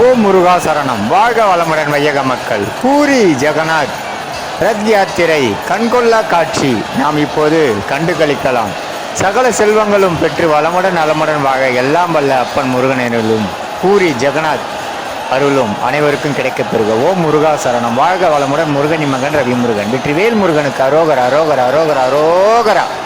ஓம் முருகா சரணம். வாழ்க வளமுடன் வையக மக்கள். பூரி ஜெகநாத் ரத் யாத்திரை கண்கொள்ளா காட்சி நாம் இப்போது கண்டு கழிக்கலாம். சகல செல்வங்களும் பெற்று வளமுடன் நலமுடன் வாழ எல்லாம் வல்ல அப்பன் முருகனிலும் பூரி ஜெகநாத் அருளும் அனைவருக்கும் கிடைக்கப் பெறுக. ஓம் முருகா சரணம். வாழ்க வளமுடன். முருகனி மகன் ரவி முருகன். வெற்றிவேல் முருகனுக்கு அரோகரா அரோகரா அரோகரா அரோகரா.